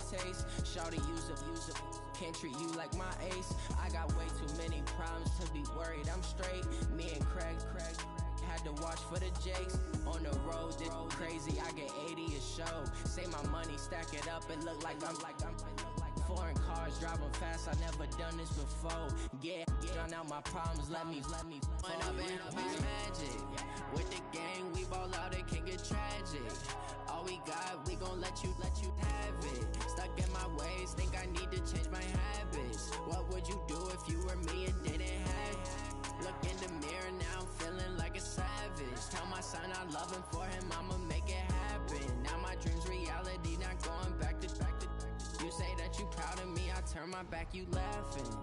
taste. Shawty, use it. Can't treat you like my ace. I got way too many problems to be worried. I'm straight. Me and Craig had to watch for the Jakes. On the road, this crazy. I get 80 a show. Say my money, stack it up. It look like I'm foreign cars driving fast. I never done this before. Yeah, drown out my problems. Let me. When up and up is magic. With the gang, we ball out. It can get tragic. All we got, we gon' let you have it. Stuck in my ways, think I need to change my habits. What would you do if you were me and didn't have it? Look in the mirror now, I'm feeling like a savage. Tell my son I love him, for him I'ma make it happen. Now my dream's reality, not going back to. You say that you proud of me, I turn my back, you laughing.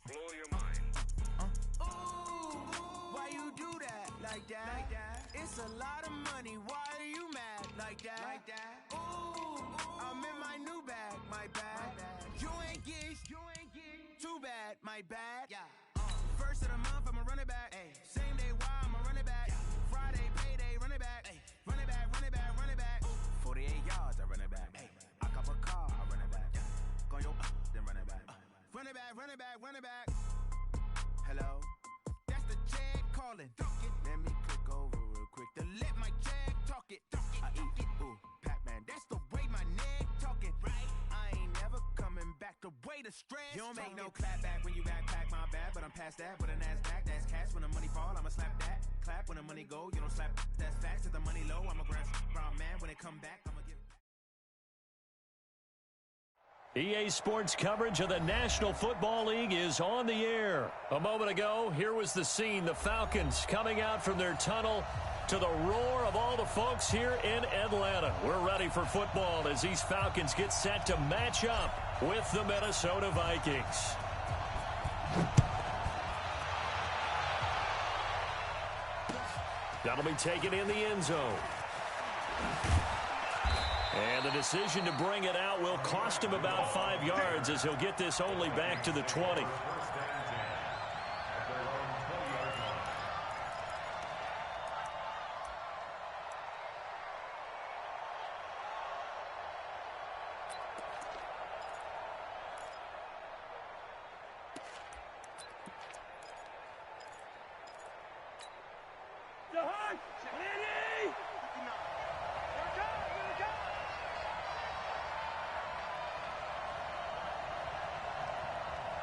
Blow your mind. Why you do that? Like that? It's a lot of money. Why are you mad? Like that? Ooh, I'm in my new bag. My bad. You ain't get too bad. My bad. Yeah. First of the month, I'ma run it back. Ay. Same day, why I'ma run it back. Friday, payday, run it back. Ay. Run it back, run it back, run it back. 48 yards, I run it back. Ay. I cop a car, I run it back. Go yo, then run it back. Run it back, run it back, run it back. Hello? That's the jag calling. Let me click over real quick to let my jag talk it. I eat it, ooh, Pac-Man. That's the way my neck talking. Right? I ain't never coming back. The way the stress. You don't make no clap back when you backpack, my bad. But I'm past that with a NASDAQ. That's cash. When the money fall, I'ma slap that. Clap when the money go. You don't slap. That's facts. If the money low, I'ma grab brown man. When it come back, I'ma give. EA Sports coverage of the National Football League is on the air. A moment ago, here was the scene. The Falcons coming out from their tunnel to the roar of all the folks here in Atlanta. We're ready for football as these Falcons get set to match up with the Minnesota Vikings. That'll be taken in the end zone. And the decision to bring it out will cost him about 5 yards as he'll get this only back to the 20.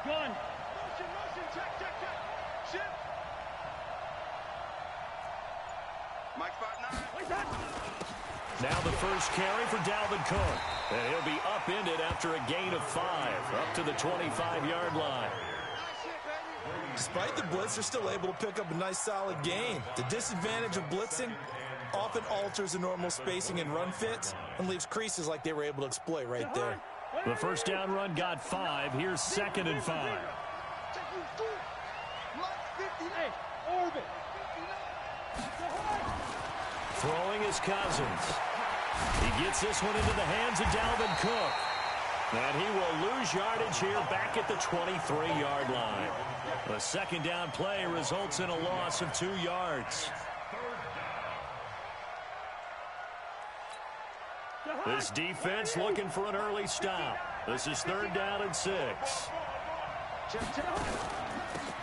Gun. Motion, check. Shift. Mike spot 9. Now the first carry for Dalvin Cook. And he'll be upended after a gain of 5, up to the 25-yard line. Despite the blitz, they're still able to pick up a nice solid gain. The disadvantage of blitzing often alters the normal spacing and run fits and leaves creases like they were able to exploit right there. The first down run got 5. Here's 2nd and 5. Throwing is Cousins. He gets this one into the hands of Dalvin Cook. And he will lose yardage here back at the 23-yard line. The second down play results in a loss of 2 yards. This defense looking for an early stop. This is 3rd down and 6.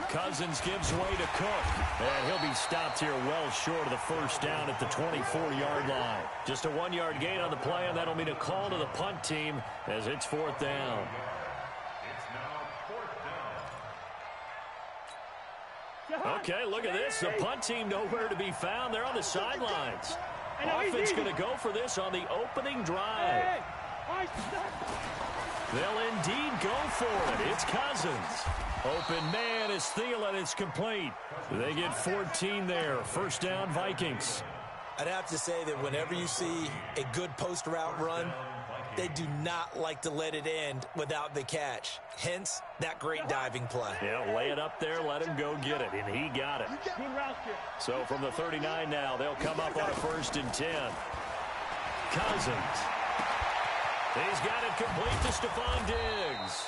Cousins gives way to Cook. And he'll be stopped here well short of the first down at the 24-yard line. Just a 1-yard gain on the play, and that'll mean a call to the punt team as it's 4th down. Okay, look at this. The punt team nowhere to be found. They're on the sidelines. Offense going to go for this on the opening drive. They'll indeed go for it. It's Cousins. Open man is Thielen. It's complete. They get 14 there. First down, Vikings. I'd have to say that whenever you see a good post route run, They do not like to let it end without the catch. Hence, that great diving play. Yeah, lay it up there, let him go get it, and he got it. So from the 39 now, they'll come up on a 1st and 10. Cousins. He's got it complete to Stephon Diggs.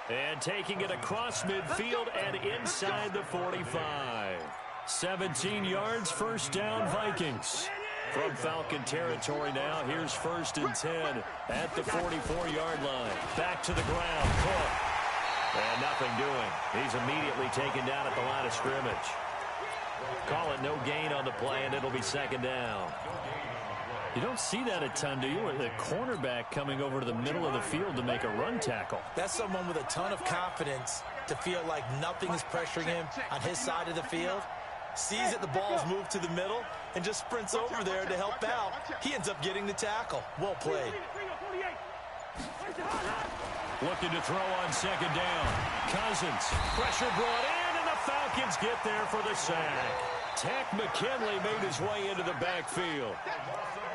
And taking it across midfield and inside the 45. 17 yards, 1st down, Vikings. From Falcon territory now, here's 1st and 10 at the 44-yard line. Back to the ground, Cook. And nothing doing. He's immediately taken down at the line of scrimmage. Call it no gain on the play, and it'll be 2nd down. You don't see that a ton, do you? The cornerback coming over to the middle of the field to make a run tackle. That's someone with a ton of confidence to feel like nothing is pressuring him on his side of the field. Sees that the ball's moved to the middle and just sprints over there to help out. He ends up getting the tackle. Well played. Looking to throw on 2nd down. Cousins. Pressure brought in, and the Falcons get there for the sack. Tech McKinley made his way into the backfield.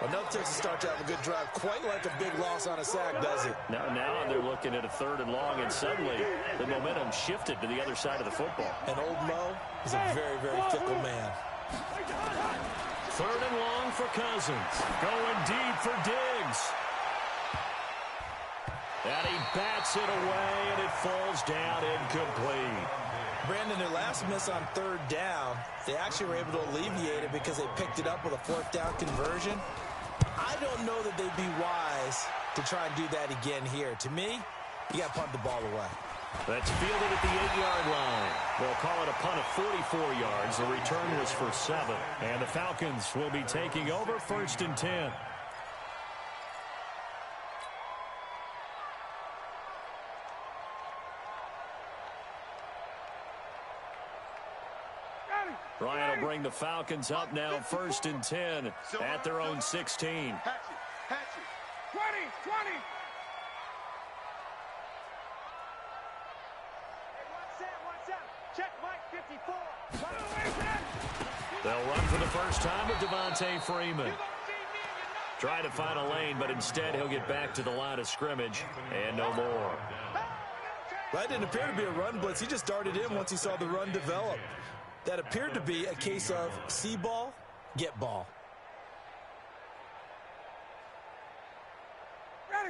Another Texas start to have a good drive. Quite like a big loss on a sack, does it? Now they're looking at a 3rd and long, and suddenly the momentum shifted to the other side of the football. And old Mo is a very, very fickle man. 3rd and long for Cousins. Going deep for Diggs. And he bats it away, and it falls down incomplete. Brandon, their last miss on 3rd down, they actually were able to alleviate it because they picked it up with a 4th down conversion. I don't know that they'd be wise to try and do that again here. To me, you got to punt the ball away. That's fielded at the 8-yard line. They'll call it a punt of 44 yards. The return was for 7. And the Falcons will be taking over 1st and 10. Ryan will bring the Falcons up now 1st and 10 at their own 16. Hatch it. 20. One set. Check Mike 54. They'll run for the first time with Devontae Freeman. Try to find a lane, but instead he'll get back to the line of scrimmage and no more. That didn't appear to be a run blitz. He just darted in once he saw the run develop. That appeared to be a case of see ball, get ball.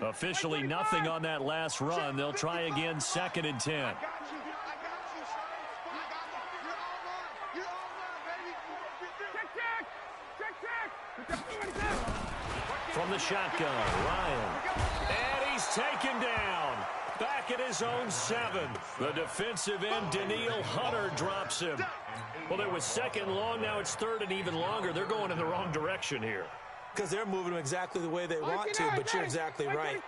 Officially nothing on that last run. They'll try again 2nd and 10. From the shotgun, Ryan. And he's taken down. Back at his own 7. The defensive end, Daniil Hunter, drops him. Well, it was 2nd long. Now it's 3rd and even longer. They're going in the wrong direction here. Because they're moving them exactly the way they want to, but you're exactly right.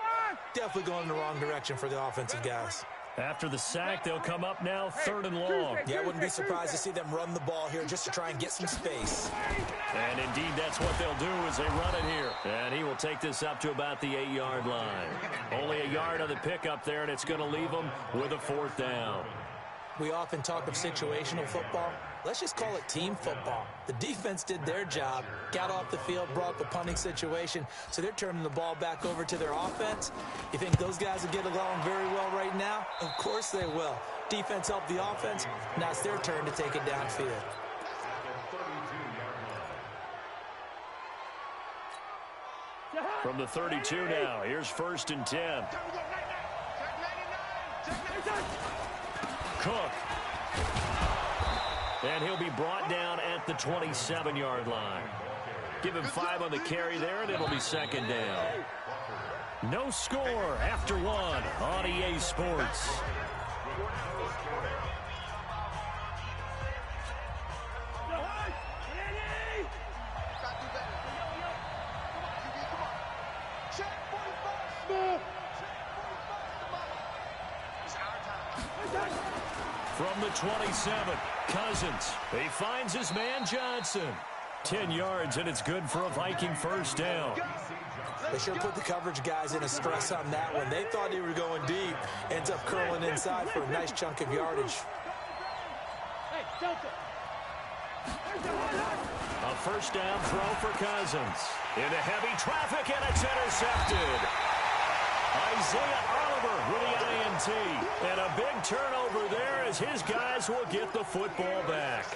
Definitely going in the wrong direction for the offensive guys. After the sack, they'll come up now 3rd and long. Yeah, I wouldn't be surprised to see them run the ball here just to try and get some space. And indeed, that's what they'll do as they run it here. And he will take this up to about the 8-yard line. Only a yard on the pickup there, and it's going to leave them with a 4th down. We often talk of situational football. Let's just call it team football. The defense did their job, got off the field, brought the punting situation, so they're turning the ball back over to their offense. You think those guys will get along very well right now? Of course they will. Defense helped the offense. Now it's their turn to take it downfield. From the 32 now, here's 1st and 10. Cook. And he'll be brought down at the 27-yard line. Give him 5 on the carry there, and it'll be 2nd down. No score after 1 on EA Sports. From the 27, Cousins. He finds his man Johnson. 10 yards, and it's good for a Viking 1st down. They sure put the coverage guys in a stress on that one. They thought they were going deep. Ends up curling inside for a nice chunk of yardage. A 1st down throw for Cousins. Into heavy traffic, and it's intercepted. Isaiah Oliver with the INT. And a big turnover there as his guys will get the football back.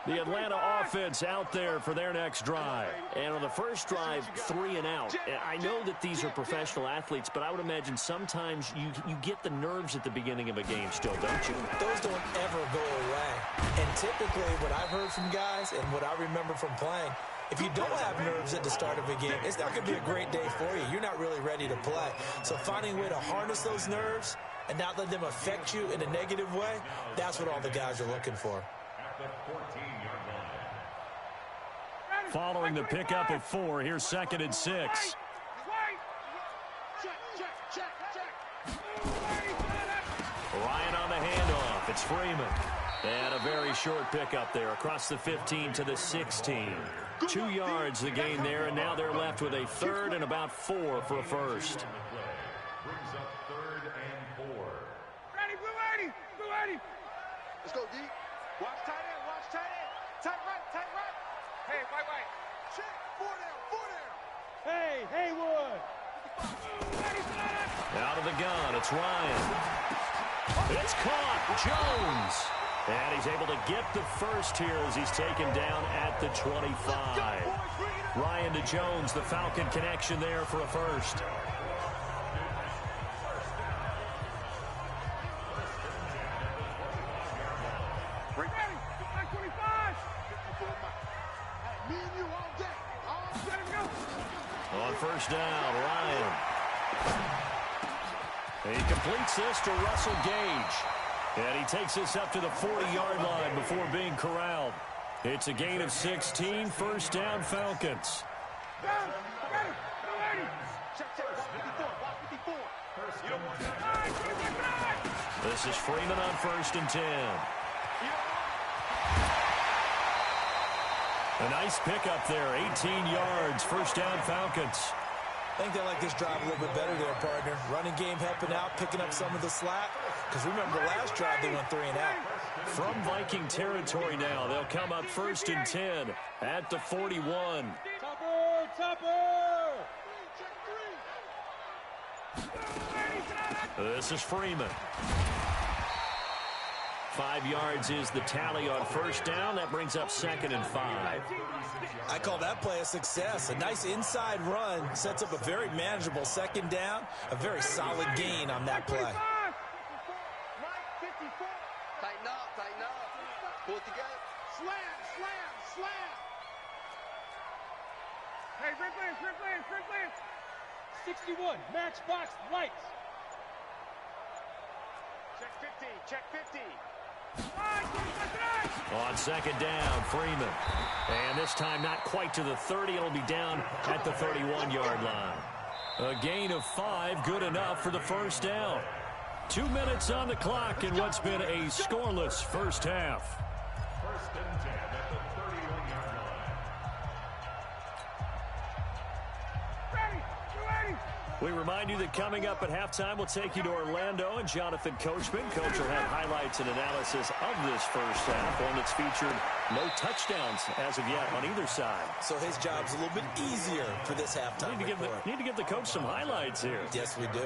The Atlanta offense out there for their next drive. And on the first drive, 3 and out. I know that these are professional athletes, but I would imagine sometimes you get the nerves at the beginning of a game still, don't you? Those don't ever go away. And typically what I've heard from guys and what I remember from playing, if you don't have nerves at the start of a game, it's not going to be a great day for you. You're not really ready to play. So finding a way to harness those nerves and not let them affect you in a negative way, that's what all the guys are looking for. Following the pickup of 4, here's 2nd and 6. Ryan on the handoff. It's Freeman. And a very short pickup there across the 15 to the 16. 2 yards the gain there, and now they're left with a 3rd and about 4 for a first. Brings up 3rd and 4. Ready, Blue 80! Blue 80! Let's go, D. Watch tight end, watch tight end. Tight right, tight right. Hey, white. Check, 4 down. Hey, Haywood. Out of the gun, it's Ryan. It's caught, Jones. And he's able to get the first here as he's taken down at the 25. Ryan to Jones, the Falcon connection there for a first. On first down, Ryan. And he completes this to Russell Gage. And he takes this up to the 40-yard line before being corralled. It's a gain of 16, first down Falcons. This is Freeman on 1st and 10. A nice pickup there, 18 yards, first down Falcons. I think they like this drive a little bit better there, partner. Running game helping out, picking up some of the slack. Because remember, last drive they went 3 and out. From Viking territory now, they'll come up 1st and 10 at the 41. Topper! This is Freeman. 5 yards is the tally on first down. That brings up 2nd and 5. I call that play a success. A nice inside run sets up a very manageable 2nd down. A very solid gain on that play. Tighten up. Pull it together. Slam. Hey, Franklin. 61, matchbox lights. Check 50. On 2nd down, Freeman. And this time not quite to the 30. It'll be down at the 31-yard line. A gain of 5, good enough for the first down. 2 minutes on the clock in what's been a scoreless first half. 1st and 10 at the 31-yard line. Ready. We remind you that coming up at halftime, we'll take you to Orlando and Jonathan Coachman. Coach will have highlights and analysis of this first half, one that's featured no touchdowns as of yet on either side. So his job's a little bit easier for this halftime report. Need to give the coach some highlights here. Yes, we do.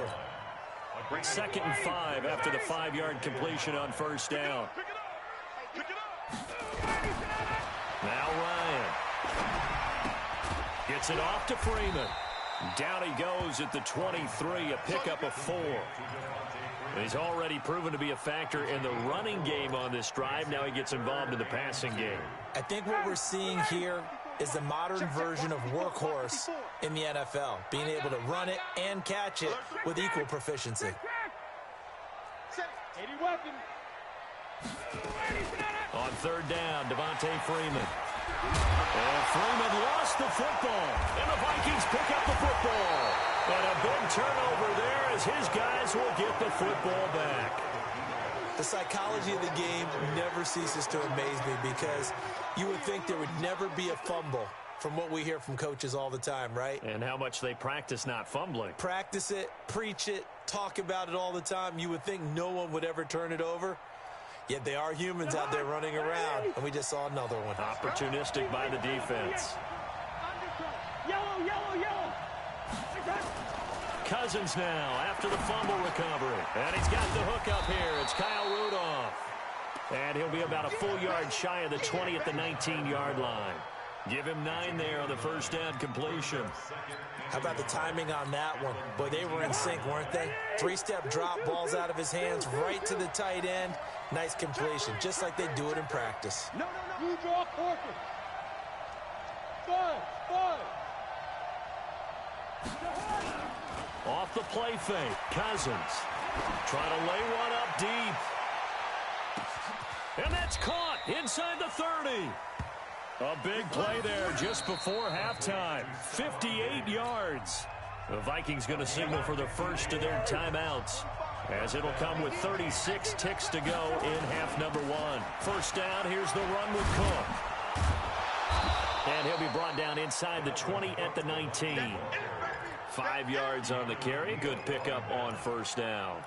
2nd and 5 after the 5-yard completion on first down. Now Ryan gets it off to Freeman. Down he goes at the 23, a pickup of 4. He's already proven to be a factor in the running game on this drive. Now he gets involved in the passing game. I think what we're seeing here is the modern version of workhorse in the NFL, being able to run it and catch it with equal proficiency. 80 weapon. On 3rd down, Devontae Freeman. And Freeman lost the football, and the Vikings pick up the football. And a big turnover there as his guys will get the football back. The psychology of the game never ceases to amaze me because you would think there would never be a fumble from what we hear from coaches all the time, right? And how much they practice not fumbling. Practice it, preach it, talk about it all the time. You would think no one would ever turn it over. Yet they are humans out there running around, and we just saw another one. Opportunistic by the defense. Yellow, yellow, yellow. Cousins now after the fumble recovery. And he's got the hook up here. It's Kyle Rudolph. And he'll be about a full yard shy of the 20 at the 19-yard line. Give him 9 there on the first down completion. How about the timing on that one? Boy, they were in sync, weren't they? 3-step drop, balls out of his hands, right to the tight end. Nice completion, just like they do it in practice. No. You draw corporate. 5. Off the play fake, Cousins. Trying to lay one up deep. And that's caught inside the 30. A big play there just before halftime. 58 yards. The Vikings going to signal for the first of their timeouts, as it'll come with 36 ticks to go in half number 1. First down, here's the run with Cook. And he'll be brought down inside the 20 at the 19. 5 yards on the carry. Good pickup on first down.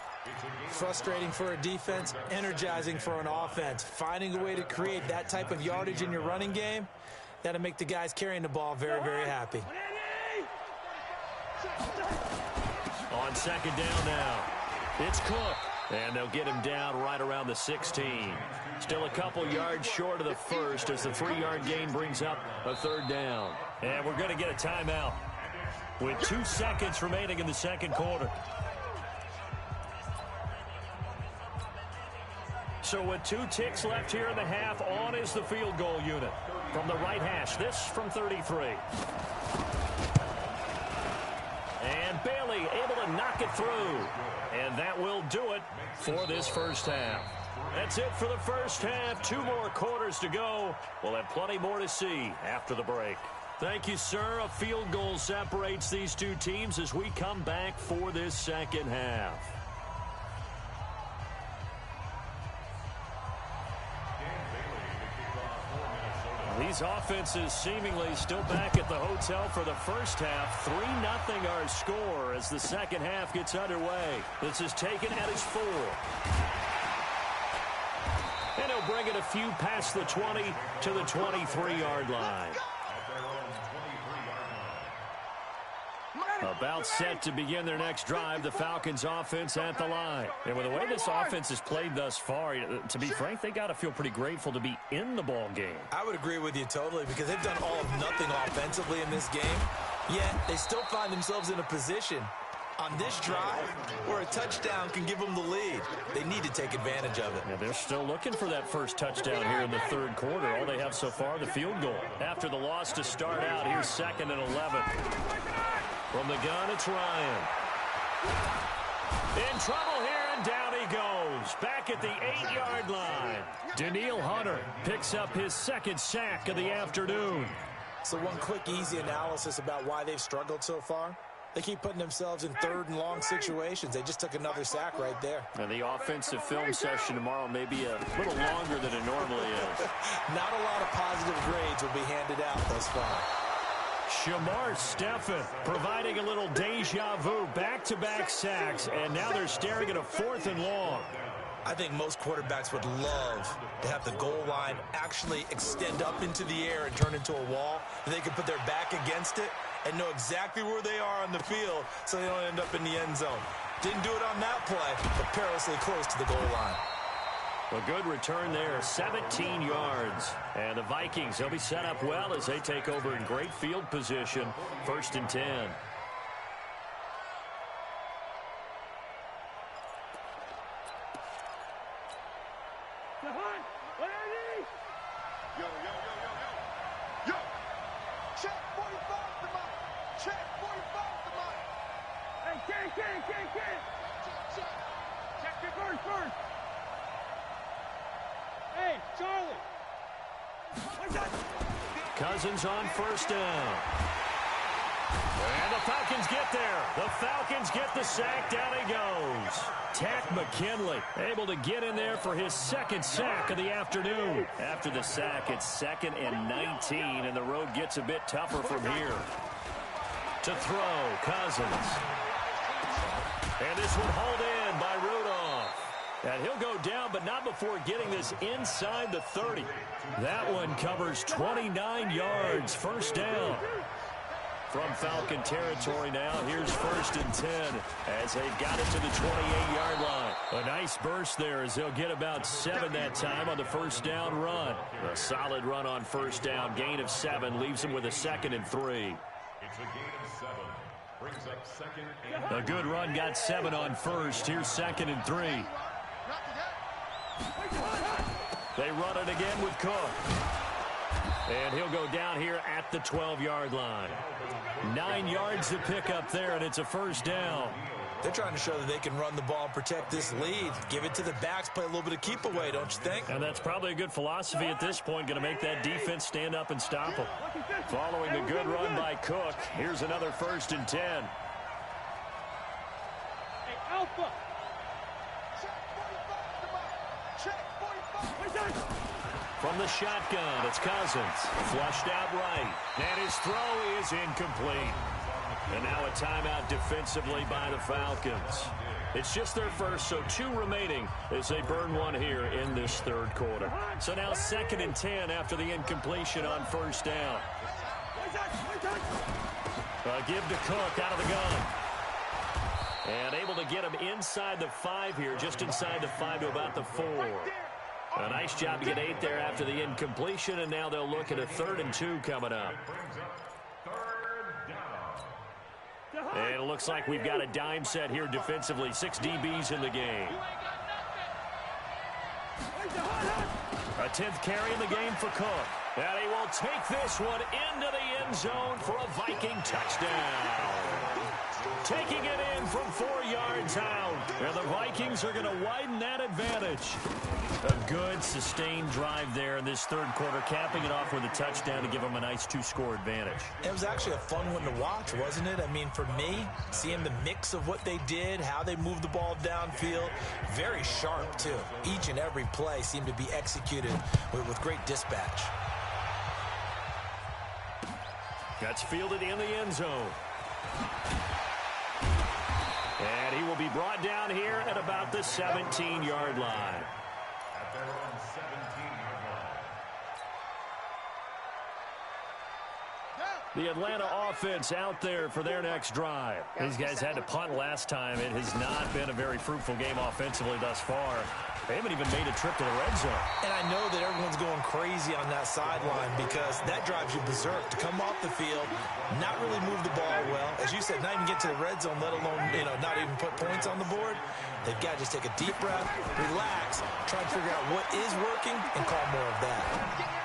Frustrating for a defense, energizing for an offense. Finding a way to create that type of yardage in your running game, that'll make the guys carrying the ball very, very happy. On second down now, it's Cook. And they'll get him down right around the 16. Still a couple yards short of the first as the 3-yard gain brings up a third down. And we're going to get a timeout with 2 seconds remaining in the second quarter. So with 2 ticks left here in the half, on is the field goal unit. From the right hash, this from 33. And Bailey able to knock it through. And that will do it for this first half. That's it for the first half. 2 more quarters to go. We'll have plenty more to see after the break. Thank you, sir. A field goal separates these 2 teams as we come back for this second half. These offenses seemingly still back at the hotel for the first half. 3-0 our score as the second half gets underway. This is taken at his 4. And he'll bring it a few past the 20 to the 23-yard line. About set to begin their next drive, the Falcons offense at the line. And with the way this offense has played thus far, to be frank, they got to feel pretty grateful to be in the ball game. I would agree with you totally, because they've done all of nothing offensively in this game, yet they still find themselves in a position on this drive where a touchdown can give them the lead. They need to take advantage of it. Yeah, they're still looking for that first touchdown here in the third quarter. All they have so far, the field goal. After the loss to start out, here's 2nd and 11. From the gun, it's Ryan. In trouble here, and down he goes. Back at the 8-yard line. Danielle Hunter picks up his 2nd sack of the afternoon. So one quick, easy analysis about why they've struggled so far. They keep putting themselves in 3rd and long situations. They just took another sack right there. And the offensive film session tomorrow may be a little longer than it normally is. Not a lot of positive grades will be handed out thus far. Shamar Stephen providing a little deja vu, back-to-back sacks, and now they're staring at a 4th and long. I think most quarterbacks would love to have the goal line actually extend up into the air and turn into a wall, and they can put their back against it and know exactly where they are on the field so they don't end up in the end zone. Didn't do it on that play, but perilously close to the goal line. A good return there, 17 yards. And the Vikings, they'll be set up well as they take over in great field position. 1st and 10. Cousins on 1st down. And the Falcons get there. The Falcons get the sack. Down he goes. Tack McKinley able to get in there for his 2nd sack of the afternoon. After the sack, it's 2nd and 19, and the road gets a bit tougher from here. To throw, Cousins. And this one hauled in by Rudolph. And he'll go down, but not before getting this inside the 30. That one covers 29 yards. First down. From Falcon territory now, here's 1st and 10 as they've got it to the 28-yard line. A nice burst there as they'll get about 7 that time on the first down run. A solid run on first down, gain of 7, leaves them with a 2nd and 3. It's a gain of 7. Brings up 2nd and A good run got 7 on first. Here's 2nd and 3. They run it again with Cook. And he'll go down here at the 12-yard line. 9 yards to pick up there, and it's a first down. They're trying to show that they can run the ball and protect this lead. Give it to the backs, play a little bit of keep away, don't you think? And that's probably a good philosophy at this point, going to make that defense stand up and stop them. Following a good run by Cook, here's another 1st and 10. Hey, Alpha. From the shotgun, it's Cousins. Flushed out right. And his throw is incomplete. And now a timeout defensively by the Falcons. It's just their first, so 2 remaining as they burn one here in this 3rd quarter. So now 2nd and 10 after the incompletion on first down. Give to Cook out of the gun. And able to get him inside the 5 here, just inside the 5 to about the 4. A nice job to get 8 there after the incompletion, and now they'll look at a 3rd and 2 coming up. And it looks like we've got a dime set here defensively. 6 DBs in the game. A 10th carry in the game for Cook. And he will take this one into the end zone for a Viking touchdown. Taking it in from 4 yards out. And the Vikings are going to widen that advantage. A good, sustained drive there in this 3rd quarter, capping it off with a touchdown to give them a nice 2-score advantage. It was actually a fun one to watch, wasn't it? I mean, for me, seeing the mix of what they did, how they moved the ball downfield, very sharp, too. Each and every play seemed to be executed with great dispatch. That's fielded in the end zone. And he will be brought down here at about the 17-yard line. at their own 17-yard line. The Atlanta offense out there for their next drive. These guys had to punt last time. It has not been a very fruitful game offensively thus far. They haven't even made a trip to the red zone. And I know that everyone's going crazy on that sideline because that drives you berserk. To come off the field, not really move the ball well. As you said, not even get to the red zone, let alone, not even put points on the board. They've got to just take a deep breath, relax, try to figure out what is working, and call more of that.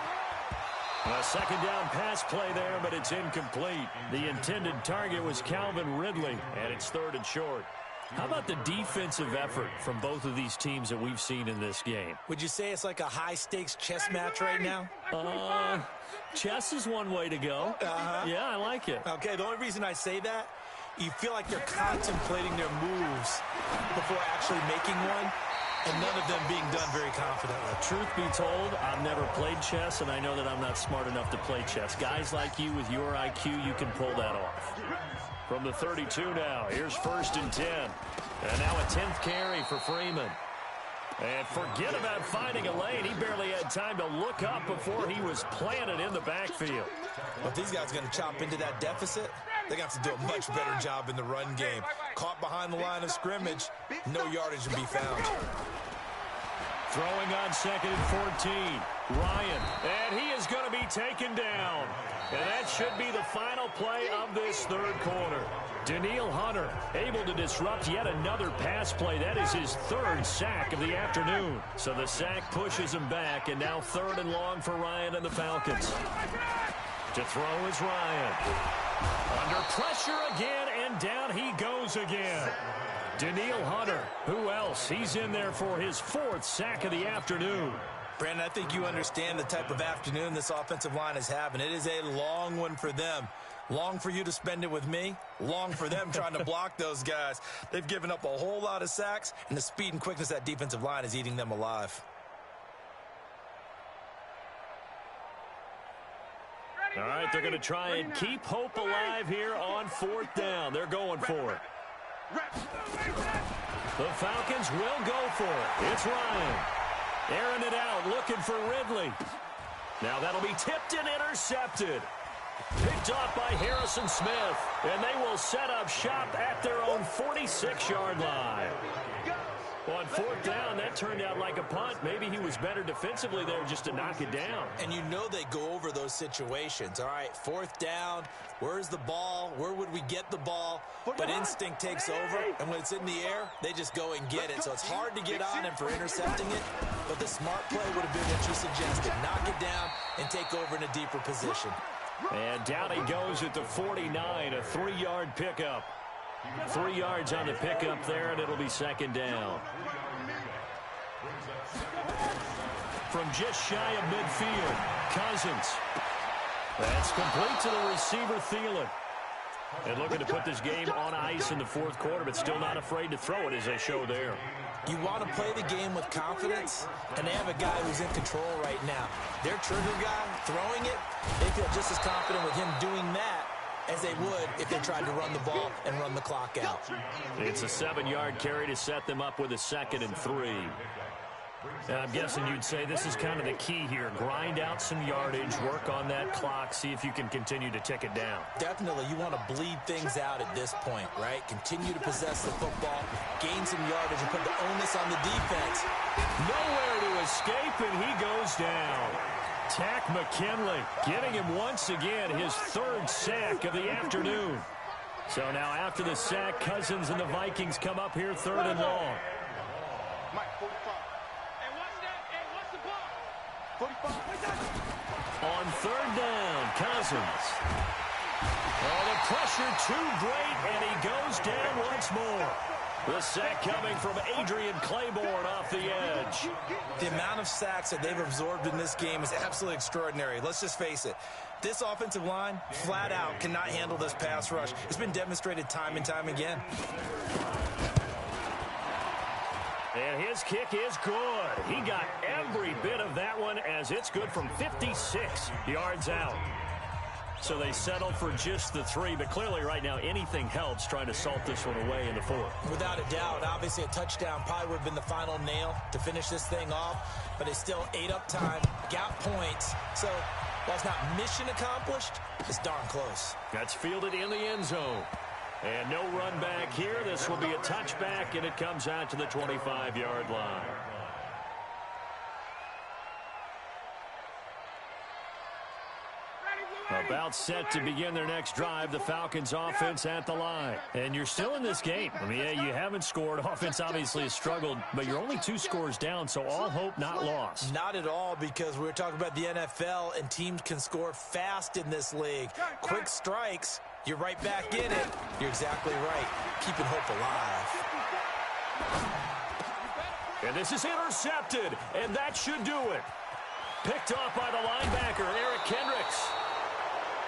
A second down pass play there, but it's incomplete. The intended target was Calvin Ridley, and it's 3rd and short. How about the defensive effort from both of these teams that we've seen in this game? Would you say it's like a high-stakes chess match right now? Chess is one way to go. Yeah, I like it. Okay, the only reason I say that, you feel like they're contemplating their moves before actually making one, and none of them being done very confidently. Truth be told, I've never played chess, and I know that I'm not smart enough to play chess. Guys like you with your IQ, you can pull that off. From the 32 now, here's 1st and 10. And now a 10th carry for Freeman. And forget about finding a lane. He barely had time to look up before he was planted in the backfield. But these guys are going to chop into that deficit. They're going to have to do a much better job in the run game. Caught behind the line of scrimmage, no yardage to be found. Throwing on 2nd and 14. Ryan, and he is going to be taken down. And that should be the final play of this 3rd quarter. Daniil Hunter able to disrupt yet another pass play. That is his 3rd sack of the afternoon. So the sack pushes him back, and now 3rd and long for Ryan and the Falcons. To throw is Ryan. Under pressure again, and down he goes again. Daniil Hunter, who else? He's in there for his 4th sack of the afternoon. Brandon, I think you understand the type of afternoon this offensive line is having. It is a long one for them. Long for you to spend it with me. Long for them trying to block those guys. They've given up a whole lot of sacks, and the speed and quickness of that defensive line is eating them alive. All right, they're going to try and keep hope alive here on 4th down. They're going for it. The Falcons will go for it. It's Ryan. Airing it out, looking for Ridley. Now that'll be tipped and intercepted. Picked off by Harrison Smith. And they will set up shop at their own 46-yard line. On fourth down, that turned out like a punt. Maybe he was better defensively there just to knock it down. And you know they go over those situations. All right, fourth down, where's the ball? Where would we get the ball? But instinct takes over, and when it's in the air, they just go and get it. So it's hard to get on him for intercepting it, but the smart play would have been what you suggested. Knock it down and take over in a deeper position. And down he goes at the 49, a 3-yard pickup. 3 yards on the pickup there, and it'll be second down. From just shy of midfield, Cousins. That's complete to the receiver, Thielen. And looking to put this game on ice in the fourth quarter, but still not afraid to throw it as they show there. You want to play the game with confidence, and they have a guy who's in control right now. Their trigger guy throwing it, they feel just as confident with him doing that as they would if they tried to run the ball and run the clock out. It's a 7-yard carry to set them up with a 2nd and 3. And I'm guessing you'd say this is kind of the key here. Grind out some yardage, work on that clock, see if you can continue to tick it down. Definitely, you want to bleed things out at this point, right? Continue to possess the football, gain some yardage, and put the onus on the defense. Nowhere to escape, and he goes down. Tack McKinley getting him once again, his 3rd sack of the afternoon. So now after the sack, Cousins and the Vikings come up here 3rd and long. On 3rd down, Cousins. Oh, the pressure too great, and he goes down once more. The sack coming from Adrian Claiborne off the edge. The amount of sacks that they've absorbed in this game is absolutely extraordinary. Let's just face it. This offensive line, flat out, cannot handle this pass rush. It's been demonstrated time and time again. And his kick is good. He got every bit of that one as it's good from 56 yards out. So they settle for just the 3, but clearly right now anything helps trying to salt this one away in the 4th. Without a doubt, obviously a touchdown probably would have been the final nail to finish this thing off, but they still ate up time, got points. So while it's not mission accomplished, it's darn close. That's fielded in the end zone. And no run back here. This will be a touchback, and it comes out to the 25-yard line. About set to begin their next drive, the Falcons offense at the line. And you're still in this game. I mean, yeah, you haven't scored. Offense obviously has struggled, but you're only 2 scores down, so all hope not lost. Not at all, because we were talking about the NFL, and teams can score fast in this league. Quick strikes, you're right back in it. You're exactly right. Keeping hope alive. And this is intercepted, and that should do it. Picked off by the linebacker, Eric Kendricks.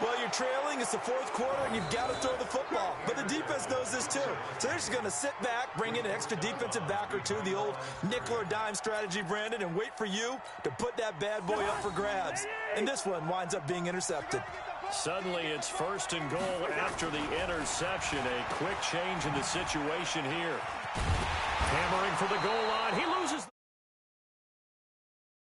Well, you're trailing. It's the 4th quarter, and you've got to throw the football. But the defense knows this, too. So they're just going to sit back, bring in an extra defensive back or two, the old nickel or dime strategy, Brandon, and wait for you to put that bad boy up for grabs. And this one winds up being intercepted. Suddenly, it's 1st and goal after the interception. A quick change in the situation here. Hammering for the goal line. He loses